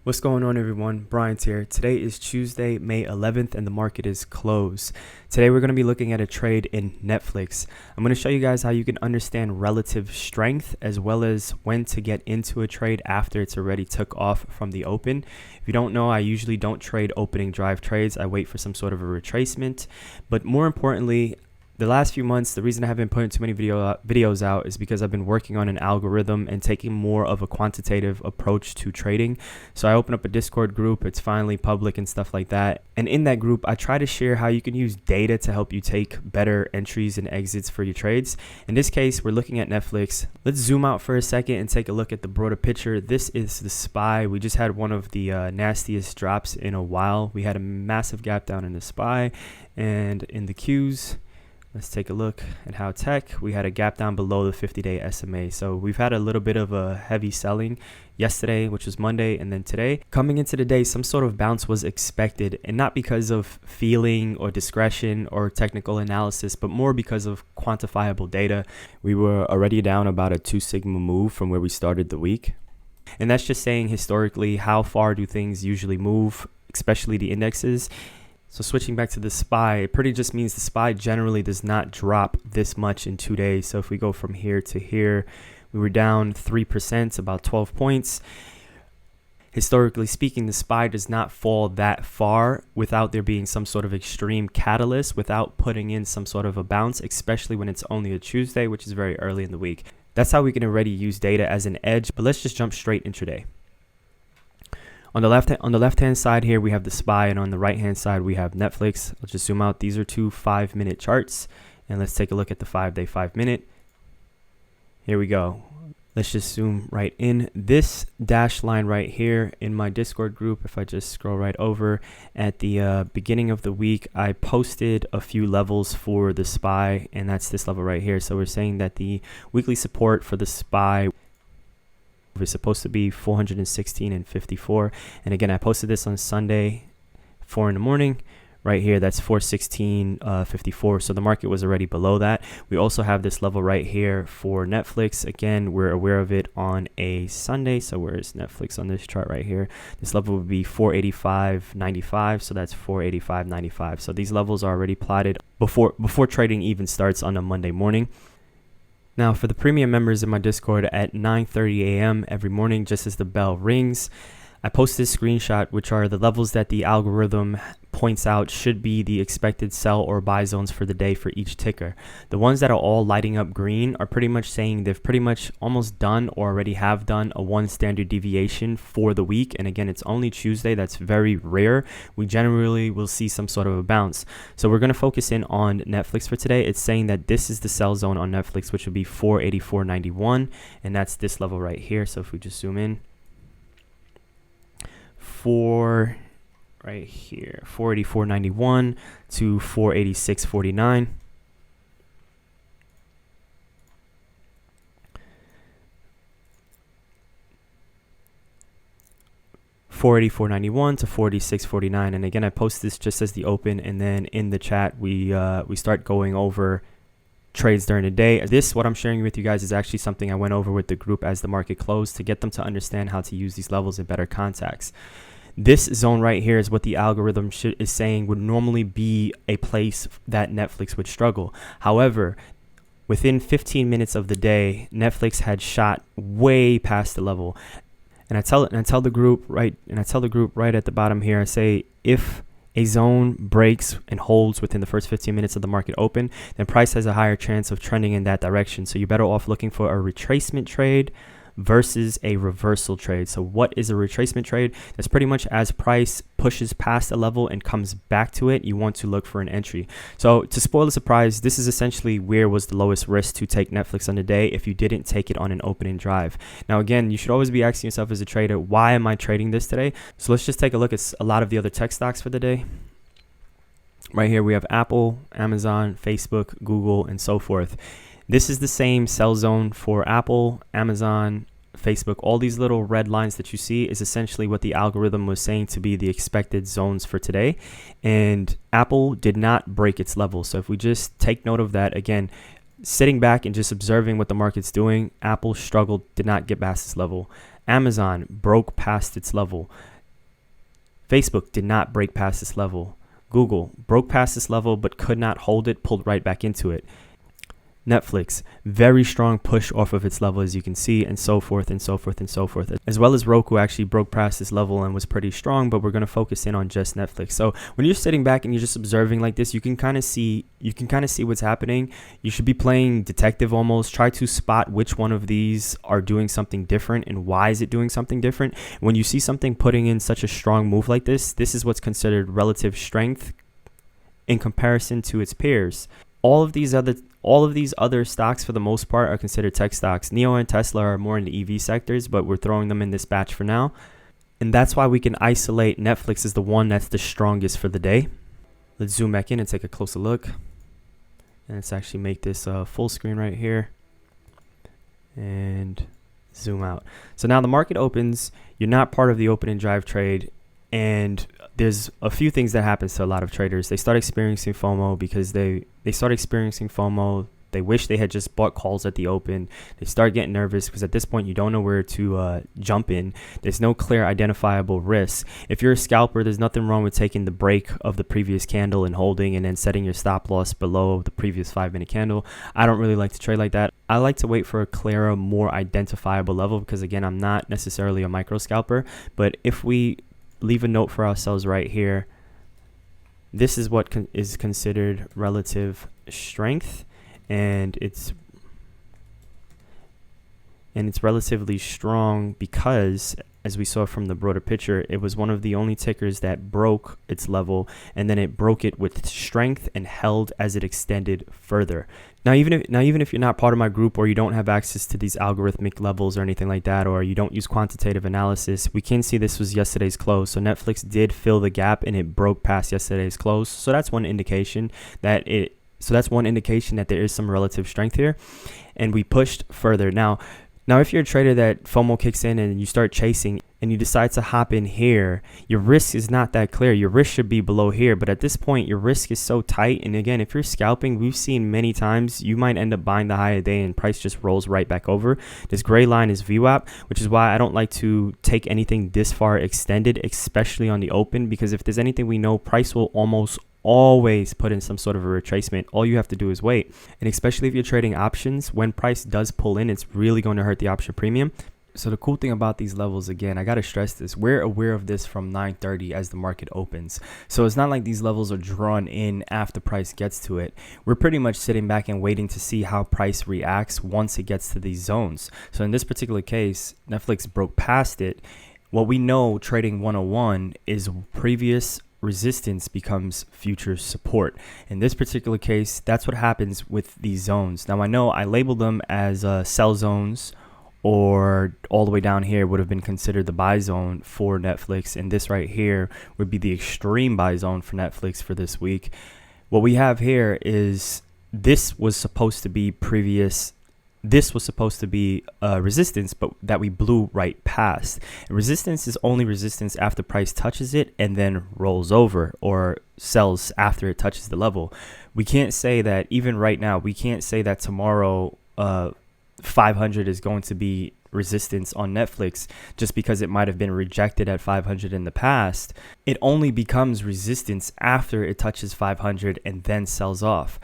What's going on, everyone? Brian's here. Today is Tuesday, May 11th, and the market is closed. Today, we're going to be looking at a trade in Netflix. I'm going to show you guys how you can understand relative strength as well as when to get into a trade after it's already took off from the open. If you don't know, I usually don't trade opening drive trades. I wait for some sort of a retracement. But more importantly, the last few months, the reason I haven't put too many videos out is because I've been working on an algorithm and taking more of a quantitative approach to trading. So I opened up a Discord group. It's finally public and stuff like that. And in that group, I try to share how you can use data to help you take better entries and exits for your trades. In this case, we're looking at Netflix. Let's zoom out for a second and take a look at the broader picture. This is the SPY. We just had one of the nastiest drops in a while. We had a massive gap down in the SPY and in the Qs. Let's take a look at how tech. We had a gap down below the 50-day SMA. So we've had a little bit of a heavy selling yesterday, which was Monday, and then today. Coming into the day, some sort of bounce was expected, and not because of feeling or discretion or technical analysis, but more because of quantifiable data. We were already down about a 2 sigma move from where we started the week. And that's just saying historically, how far do things usually move, especially the indexes. So switching back to the SPY, it pretty just means the SPY generally does not drop this much in 2 days. So if we go from here to here, we were down 3%, about 12 points. Historically speaking, the SPY does not fall that far without there being some sort of extreme catalyst, without putting in some sort of a bounce, especially when it's only a Tuesday, which is very early in the week. That's how we can already use data as an edge, but let's just jump straight intraday. On the left-hand side here, we have the SPY, and on the right-hand side, we have Netflix. Let's just zoom out. These are 2 5-minute charts, and let's take a look at the 5-day 5-minute. Here we go. Let's just zoom right in. This dashed line right here in my Discord group, if I just scroll right over, at the beginning of the week, I posted a few levels for the SPY, and that's this level right here. So we're saying that the weekly support for the SPY is supposed to be 416 and 54, and again I posted this on Sunday 4 in the morning right here. That's 416.54. So the market was already below that. We also have this level right here for Netflix. Again, we're aware of it on a Sunday. So where is Netflix on this chart right here? This level would be 485.95. So that's 485.95. So these levels are already plotted before trading even starts on a Monday morning. Now, for the premium members in my Discord, at 9:30 a.m. every morning, just as the bell rings, I post this screenshot, which are the levels that the algorithm points out should be the expected sell or buy zones for the day for each ticker. The ones that are all lighting up green are pretty much saying they've pretty much almost done or already have done a 1 standard deviation for the week. And again, it's only Tuesday. That's very rare. We generally will see some sort of a bounce. So we're going to focus in on Netflix for today. It's saying that this is the sell zone on Netflix, which would be 484.91. And that's this level right here. So if we just zoom in, right here, 484.91 to 486.49. $484.91 to 486.49. And again, I post this just as the open, and then in the chat we start going over trades during the day. What I'm sharing with you guys is actually something I went over with the group as the market closed to get them to understand how to use these levels in better context. This zone right here is what the algorithm is saying would normally be a place that Netflix would struggle. However, within 15 minutes of the day, Netflix had shot way past the level. And I tell the group right at the bottom here, I say, if a zone breaks and holds within the first 15 minutes of the market open, then price has a higher chance of trending in that direction. So you're better off looking for a retracement trade versus a reversal trade. So what is a retracement trade? That's pretty much as price pushes past a level and comes back to it, you want to look for an entry. So to spoil the surprise, this is essentially where was the lowest risk to take Netflix on the day if you didn't take it on an opening drive. Now again, you should always be asking yourself as a trader, why am I trading this today? So let's just take a look at a lot of the other tech stocks for the day. Right here we have Apple, Amazon, Facebook, Google, and so forth. This is the same sell zone for Apple, Amazon, Facebook. All these little red lines that you see is essentially what the algorithm was saying to be the expected zones for today. And Apple did not break its level. So if we just take note of that, again, sitting back and just observing what the market's doing, Apple struggled, did not get past this level. Amazon broke past its level. Facebook did not break past this level. Google broke past this level but could not hold it, pulled right back into it. Netflix, very strong push off of its level, as you can see, and so forth and so forth and so forth. As well as Roku actually broke past this level and was pretty strong, but we're going to focus in on just Netflix. So when you're sitting back and you're just observing like this, you can kind of see what's happening. You should be playing detective almost. Try to spot which one of these are doing something different and why is it doing something different. When you see something putting in such a strong move like this is what's considered relative strength in comparison to its peers. All of these other stocks, for the most part, are considered tech stocks. NIO and Tesla are more in the EV sectors, but we're throwing them in this batch for now. And that's why we can isolate Netflix as the one that's the strongest for the day. Let's zoom back in and take a closer look. And let's actually make this full screen right here. And zoom out. So now the market opens. You're not part of the open and drive trade. And there's a few things that happens to a lot of traders. They start experiencing FOMO because they start experiencing FOMO. They wish they had just bought calls at the open. They start getting nervous because at this point you don't know where to jump in. There's no clear identifiable risk. If you're a scalper, there's nothing wrong with taking the break of the previous candle and holding and then setting your stop loss below the previous 5-minute candle. I don't really like to trade like that. I like to wait for a clearer, more identifiable level because, again, I'm not necessarily a micro scalper. But if we leave a note for ourselves right here, this is what is considered relative strength, and it's relatively strong because, as we saw from the broader picture, it was one of the only tickers that broke its level, and then it broke it with strength and held as it extended further. Now, even if you're not part of my group or you don't have access to these algorithmic levels or anything like that, or you don't use quantitative analysis, we can see this was yesterday's close. So Netflix did fill the gap and it broke past yesterday's close. So that's one indication that there is some relative strength here, and we pushed further. Now if you're a trader that FOMO kicks in and you start chasing and you decide to hop in here, your risk is not that clear. Your risk should be below here, but at this point your risk is so tight. And again, if you're scalping, we've seen many times you might end up buying the high of day and price just rolls right back over. This gray line is VWAP, which is why I don't like to take anything this far extended, especially on the open, because if there's anything we know, price will almost always put in some sort of a retracement. All you have to do is wait. And especially if you're trading options, when price does pull in, it's really going to hurt the option premium. So the cool thing about these levels, again, I got to stress this, we're aware of this from 9:30 as the market opens. So it's not like these levels are drawn in after price gets to it. We're pretty much sitting back and waiting to see how price reacts once it gets to these zones. So in this particular case, Netflix broke past it. What we know, trading 101, is previous resistance becomes future support. In this particular case, that's what happens with these zones. Now, I know I labeled them as sell zones, or all the way down here would have been considered the buy zone for Netflix, and this right here would be the extreme buy zone for Netflix for this week. What we have here is this was supposed to be resistance, but that we blew right past. And resistance is only resistance after price touches it and then rolls over or sells after it touches the level. We can't say that even right now, we can't say that tomorrow 500 is going to be resistance on Netflix just because it might have been rejected at 500 in the past. It only becomes resistance after it touches 500 and then sells off.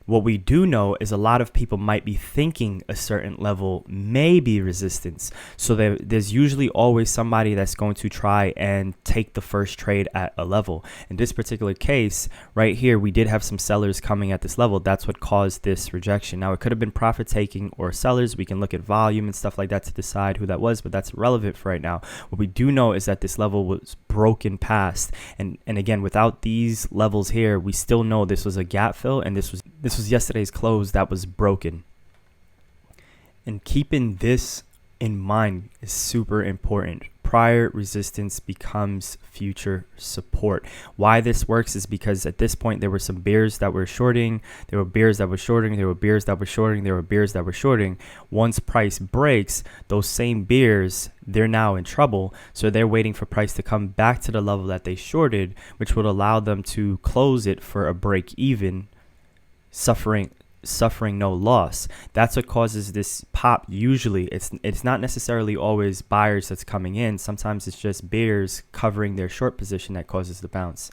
What we do know is a lot of people might be thinking a certain level may be resistance. So there's usually always somebody that's going to try and take the first trade at a level. In this particular case, right here, we did have some sellers coming at this level. That's what caused this rejection. Now, it could have been profit taking or sellers. We can look at volume and stuff like that to decide who that was, but that's irrelevant for right now. What we do know is that this level was broken past. And again, without these levels here, we still know this was a gap fill, and this was yesterday's close that was broken. And keeping this in mind is super important. Prior resistance becomes future support. Why this works is because at this point there were some bears that were shorting, there were bears that were shorting, there were bears that were shorting, there were bears that were shorting. Once price breaks, those same bears, they're now in trouble. So they're waiting for price to come back to the level that they shorted, which would allow them to close it for a break even, suffering suffering no loss. That's what causes this pop. Usually it's not necessarily always buyers that's coming in. Sometimes it's just bears covering their short position that causes the bounce.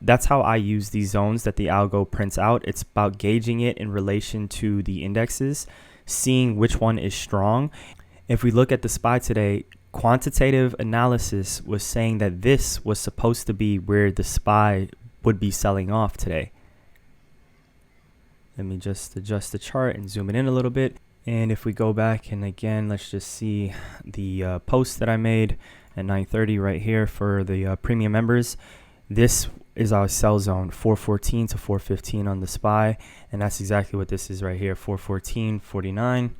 That's how I use these zones that the algo prints out. It's about gauging it in relation to the indexes, seeing which one is strong. If we look at the SPY today, quantitative analysis was saying that this was supposed to be where the SPY would be selling off today. Let me just adjust the chart and zoom it in a little bit. And if we go back and again, let's just see the post that I made at 9:30 right here for the premium members. This is our sell zone, 414 to 415 on the SPY. And that's exactly what this is right here, 414.49,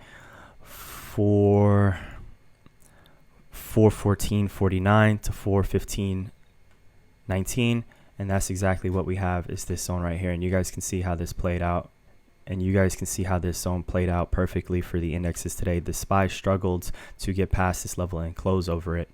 414.49 to 415.19. And that's exactly what we have is this zone right here. And you guys can see how this played out. And you guys can see how this zone played out perfectly for the indexes today. The SPY struggled to get past this level and close over it.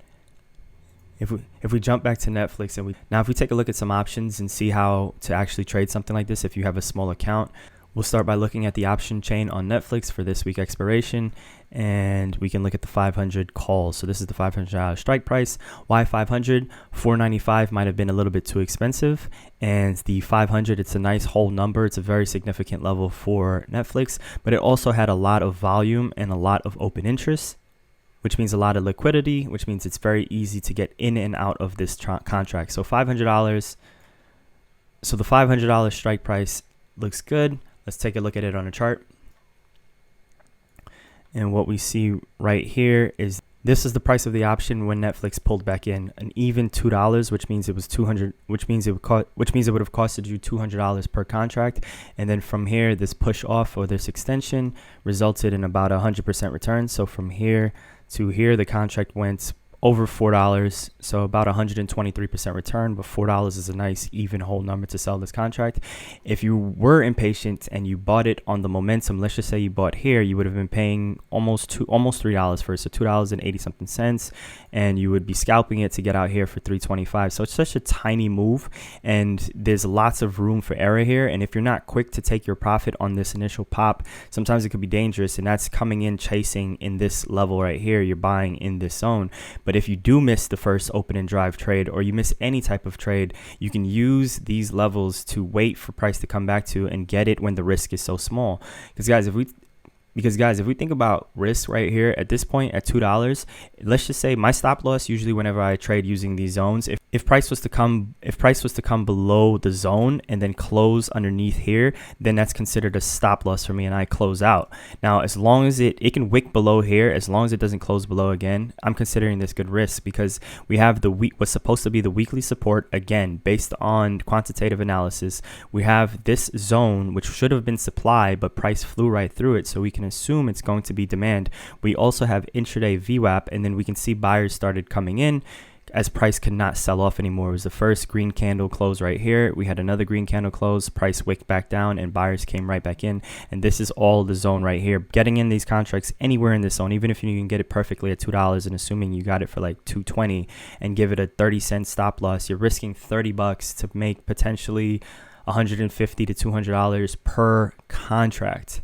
If we jump back to Netflix and if we take a look at some options and see how to actually trade something like this, if you have a small account, we'll start by looking at the option chain on Netflix for this week expiration, and we can look at the 500 calls. So this is the $500 strike price. Why 500? 495 might have been a little bit too expensive, and the 500, it's a nice whole number. It's a very significant level for Netflix, but it also had a lot of volume and a lot of open interest, which means a lot of liquidity, which means it's very easy to get in and out of this contract. So $500. So the $500 strike price looks good. Let's take a look at it on a chart. And what we see right here is this is the price of the option when Netflix pulled back in, an even $2, which means it was 200, which means it would have costed you $200 per contract. And then from here, this push off or this extension resulted in about 100% return. So from here to here, the contract went over $4, so about 123% return, but $4 is a nice even whole number to sell this contract. If you were impatient and you bought it on the momentum, let's just say you bought here, you would have been paying almost $3 for it, so $2.80 something cents, and you would be scalping it to get out here for $3.25. So it's such a tiny move, and there's lots of room for error here. And if you're not quick to take your profit on this initial pop, sometimes it could be dangerous, and that's coming in chasing in this level right here. You're buying in this zone. But if you do miss the first open and drive trade, or you miss any type of trade, you can use these levels to wait for price to come back to and get it when the risk is so small. Because guys, if we think about risk right here at this point at $2, let's just say my stop loss usually whenever I trade using these zones, if price was to come below the zone and then close underneath here, then that's considered a stop loss for me and I close out. Now, as long as it can wick below here, as long as it doesn't close below again, I'm considering this good risk because we have what's supposed to be the weekly support again based on quantitative analysis. We have this zone which should have been supply, but price flew right through it, so we can assume it's going to be demand. We also have intraday VWAP, and then we can see buyers started coming in as price could not sell off anymore. It was the first green candle close right here. We had another green candle close, price wicked back down, and buyers came right back in. And this is all the zone right here. Getting in these contracts anywhere in this zone, even if you can get it perfectly at $2 and assuming you got it for like $2.20 and give it a 30-cent stop loss, you're risking $30 to make potentially $150 to $200 per contract.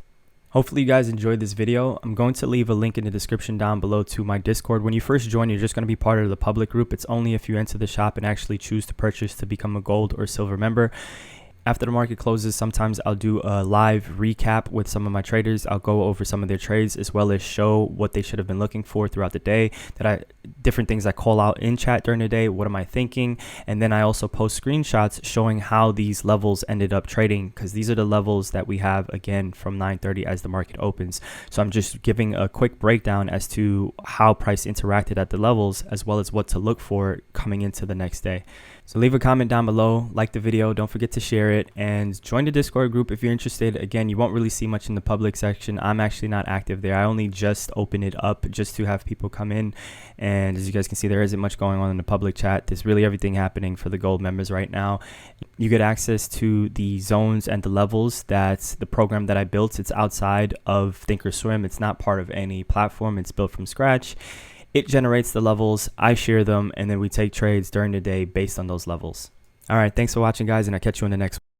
Hopefully you guys enjoyed this video. I'm going to leave a link in the description down below to my Discord. When you first join, you're just going to be part of the public group. It's only if you enter the shop and actually choose to purchase to become a gold or silver member. After the market closes, sometimes I'll do a live recap with some of my traders. I'll go over some of their trades as well as show what they should have been looking for throughout the day, different things I call out in chat during the day. What am I thinking? And then I also post screenshots showing how these levels ended up trading, because these are the levels that we have again from 9:30 as the market opens. So I'm just giving a quick breakdown as to how price interacted at the levels as well as what to look for coming into the next day. So leave a comment down below, like the video, don't forget to share it, and join the Discord group if you're interested. Again, you won't really see much in the public section. I'm actually not active there. I only just open it up just to have people come in. And as you guys can see, there isn't much going on in the public chat. There's really everything happening for the gold members right now. You get access to the zones and the levels. That's the program that I built. It's outside of Thinkorswim. It's not part of any platform. It's built from scratch. It generates the levels, I share them, and then we take trades during the day based on those levels. All right, thanks for watching, guys, and I'll catch you in the next one.